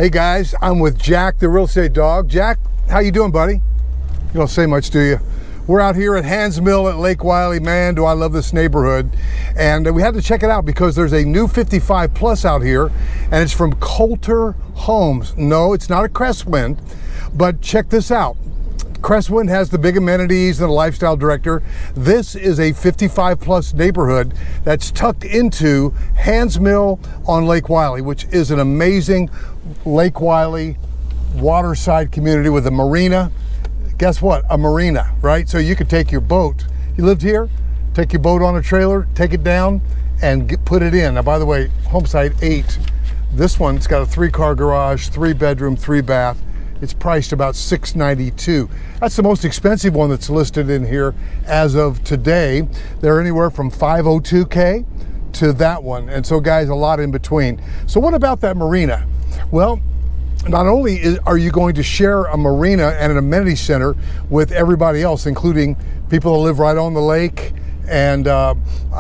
Hey guys, I'm with Jack, the real estate dog. Jack, how you doing, buddy? You don't say much, do you? We're out here at Handsmill at Lake Wylie. Man, do I love this neighborhood. And we had to check it out because there's a new 55 plus out here, and it's from Kolter Homes. No, it's not a Crestwind, but check this out. Crestwind has the big amenities and a lifestyle director. This is a 55 plus neighborhood that's tucked into Handsmill on Lake Wylie, which is an amazing Lake Wylie waterside community with a marina. Guess what? A marina, right? So you could take your boat. You lived here, take your boat on a trailer, take it down and put it in. Now, by the way, home site 8. This one's got a 3-car garage, 3-bedroom, 3-bath. It's priced about $692. That's the most expensive one that's listed in here as of today. They're anywhere from $502K to that one. And so guys, a lot in between. So what about that marina? Well, not only are you going to share a marina and an amenity center with everybody else, including people that live right on the lake, and I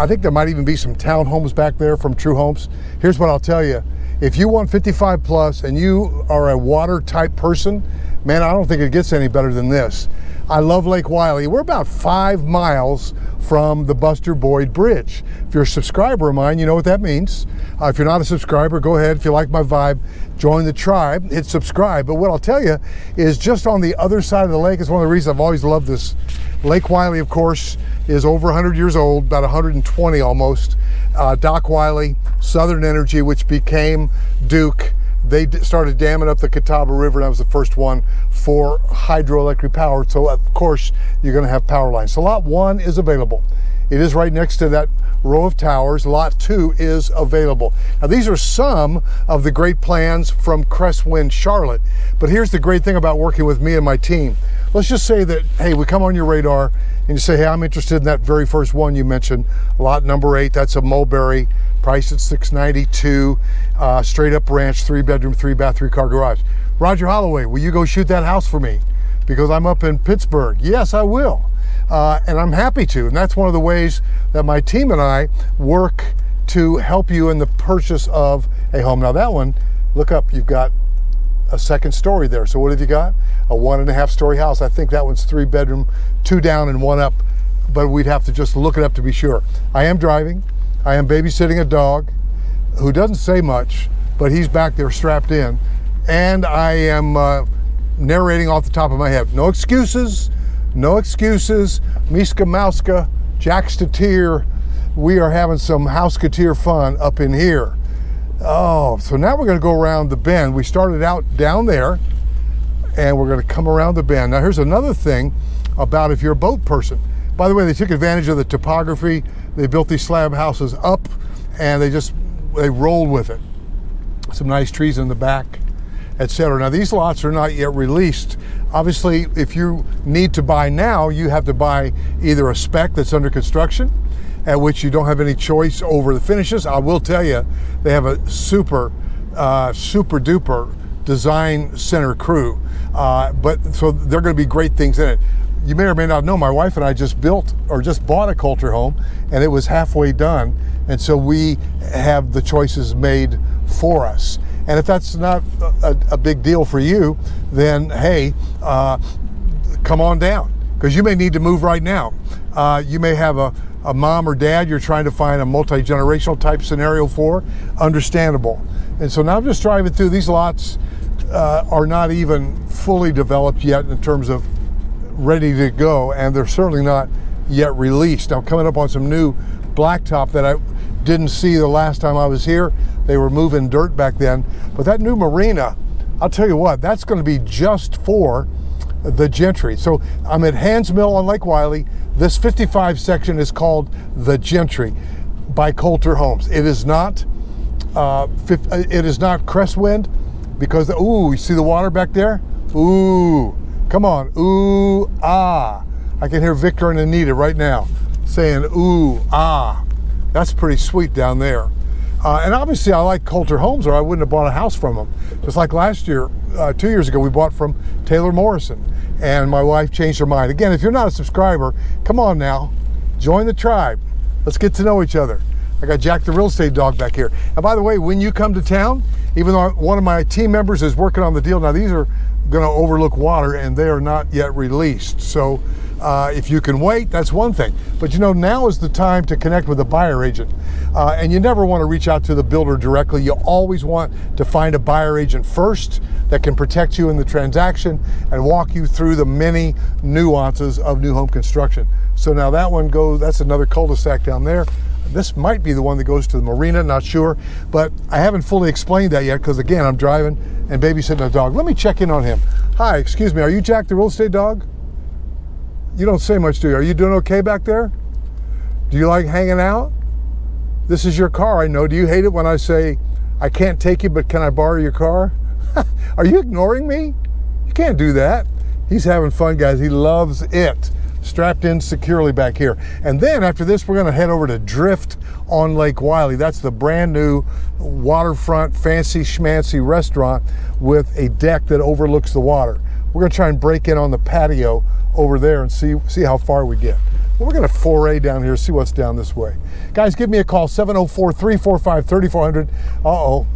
think there might even be some townhomes back there from True Homes. Here's what I'll tell you. If you want 55 plus and you are a water type person, man, I don't think it gets any better than this. I love Lake Wylie. We're about 5 miles from the Buster Boyd Bridge. If you're a subscriber of mine, you know what that means. If you're not a subscriber, go ahead. If you like my vibe, join the tribe, hit subscribe. But what I'll tell you is just on the other side of the lake, it's one of the reasons I've always loved this. Lake Wylie, of course, is over 100 years old, about 120 almost. Doc Wylie, Southern Energy, which became Duke, they started damming up the Catawba River, and that was the first one for hydroelectric power. So of course, you're gonna have power lines. So lot 1 is available. It is right next to that row of towers. Lot 2 is available. Now these are some of the great plans from Crestwind Charlotte. But here's the great thing about working with me and my team. Let's just say that, hey, we come on your radar and you say, hey, I'm interested in that very first one you mentioned, lot number 8, that's a Mulberry, priced at $692, straight up ranch, 3-bedroom, 3-bath, 3-car garage. Roger Holloway, will you go shoot that house for me? Because I'm up in Pittsburgh. Yes, I will. And I'm happy to. And that's one of the ways that my team and I work to help you in the purchase of a home. Now that one, look up, you've got a second story there. So what have you got? A 1.5-story house. I think that one's 3-bedroom, 2 down and 1 up, but we'd have to just look it up to be sure. I am driving. I am babysitting a dog who doesn't say much, but he's back there strapped in. And I am narrating off the top of my head. No excuses, no excuses. Miska Mauska, Jackstateer. We are having some Houseketeer fun up in here. Oh, so now we're gonna go around the bend. We started out down there and we're gonna come around the bend. Now here's another thing about if you're a boat person. By the way, they took advantage of the topography. They built these slab houses up and they rolled with it. Some nice trees in the back, etc. Now these lots are not yet released. Obviously, if you need to buy now, you have to buy either a spec that's under construction, at which you don't have any choice over the finishes. I will tell you, they have a super duper design center crew. But so they're gonna be great things in it. You may or may not know, my wife and I just built or just bought a Kolter home and it was halfway done. And so we have the choices made for us. And if that's not a big deal for you, then hey, come on down, because you may need to move right now. You may have a mom or dad you're trying to find a multi-generational type scenario for, understandable. And so now I'm just driving through. These lots are not even fully developed yet in terms of ready to go, and they're certainly not yet released. I'm coming up on some new blacktop that I didn't see the last time I was here. They were moving dirt back then. But that new marina, I'll tell you what, that's going to be just for the Gentry. So I'm at Handsmill on Lake Wylie. This 55 section is called the Gentry by Kolter Homes. It is not Crestwind, because ooh, you see the water back there? Ooh, come on, ooh, ah. I can hear Victor and Anita right now saying ooh, ah. That's pretty sweet down there. And obviously I like Kolter Homes or I wouldn't have bought a house from them. Just like last year, 2 years ago, we bought from Taylor Morrison and my wife changed her mind. Again, if you're not a subscriber, come on now, join the tribe. Let's get to know each other. I got Jack the real estate dog back here. And by the way, when you come to town, even though one of my team members is working on the deal, now these are going to overlook water and they are not yet released. So if you can wait, that's one thing. But you know, now is the time to connect with a buyer agent. And you never want to reach out to the builder directly. You always want to find a buyer agent first that can protect you in the transaction and walk you through the many nuances of new home construction. So now that one goes, that's another cul-de-sac down there. This might be the one that goes to the marina, not sure, but I haven't fully explained that yet because again, I'm driving and babysitting a dog. Let me check in on him. Hi, excuse me, are you Jack the real estate dog? You don't say much, do you? Are you doing okay back there? Do you like hanging out? This is your car, I know. Do you hate it when I say, I can't take you, but can I borrow your car? Are you ignoring me? You can't do that. He's having fun, guys. He loves it. Strapped in securely back here. And then after this, we're gonna head over to Drift on Lake Wylie. That's the brand new waterfront, fancy schmancy restaurant with a deck that overlooks the water. We're gonna try and break in on the patio over there and see how far we get. Well, we're gonna foray down here, see what's down this way. Guys, give me a call, 704-345-3400. Uh-oh.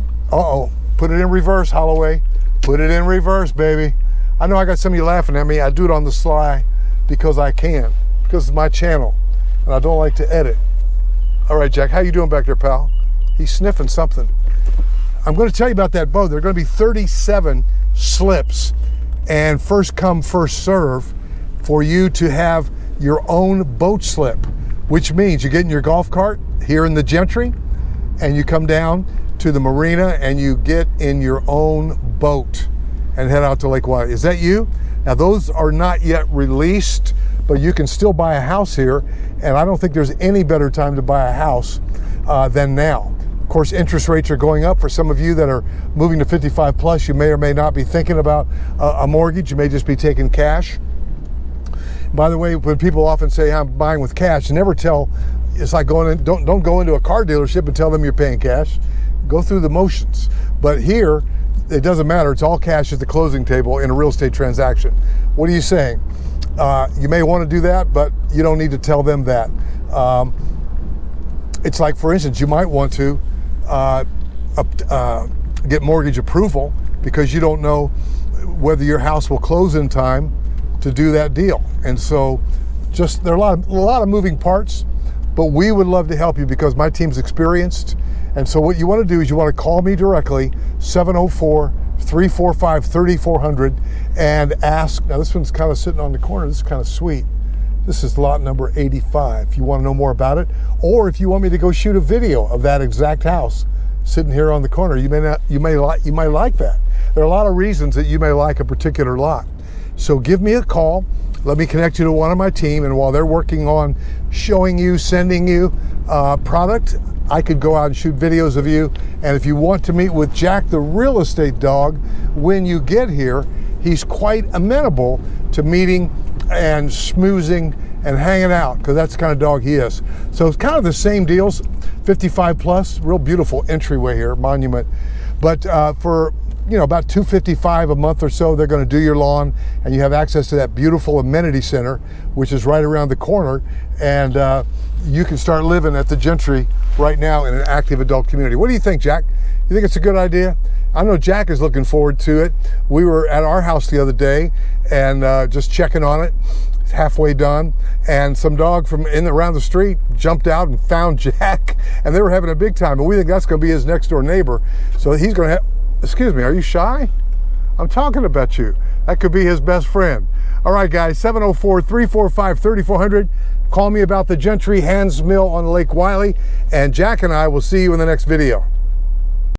Put it in reverse, Holloway. Put it in reverse, baby. I know I got some of you laughing at me. I do it on the sly because I can, because it's my channel, and I don't like to edit. All right, Jack, how you doing back there, pal? He's sniffing something. I'm gonna tell you about that boat. There are gonna be 37 slips, and first come, first serve for you to have your own boat slip, which means you get in your golf cart here in the Gentry, and you come down to the marina, and you get in your own boat and head out to Lake Wylie. Is that you? Now, those are not yet released, but you can still buy a house here, and I don't think there's any better time to buy a house than now. Of course, interest rates are going up. For some of you that are moving to 55 plus, you may or may not be thinking about a mortgage. You may just be taking cash. By the way, when people often say I'm buying with cash, never tell, it's like going in, don't go into a car dealership and tell them you're paying cash. Go through the motions. But here, it doesn't matter. It's all cash at the closing table in a real estate transaction. What are you saying? You may want to do that, but you don't need to tell them that. It's like, for instance, you might want to get mortgage approval because you don't know whether your house will close in time to do that deal. And so there are a lot of moving parts, but we would love to help you because my team's experienced. And so what you want to do is you want to call me directly, 704-345-3400, and ask. Now this one's kind of sitting on the corner. This is kind of sweet. This is lot number 85. If you want to know more about it, or if you want me to go shoot a video of that exact house sitting here on the corner, you might like that. There are a lot of reasons that you may like a particular lot. So give me a call. Let me connect you to one of my team, and while they're working on showing you, sending you product, I could go out and shoot videos of you. And if you want to meet with Jack the real estate dog when you get here, he's quite amenable to meeting and schmoozing and hanging out, because that's the kind of dog he is. So it's kind of the same deals, 55 plus, real beautiful entryway here, monument. But for about $255 a month or so, they're going to do your lawn, and you have access to that beautiful amenity center, which is right around the corner. And you can start living at the Gentry right now in an active adult community. What do you think, Jack? You think it's a good idea? I know Jack is looking forward to it. We were at our house the other day and just checking on it. It's halfway done, and some dog from around the street jumped out and found Jack, and they were having a big time. And we think that's going to be his next door neighbor. So he's going to have. Excuse me, are you shy? I'm talking about you. That could be his best friend. All right, guys, 704-345-3400. Call me about the Gentry Handsmill on Lake Wylie, and Jack and I will see you in the next video.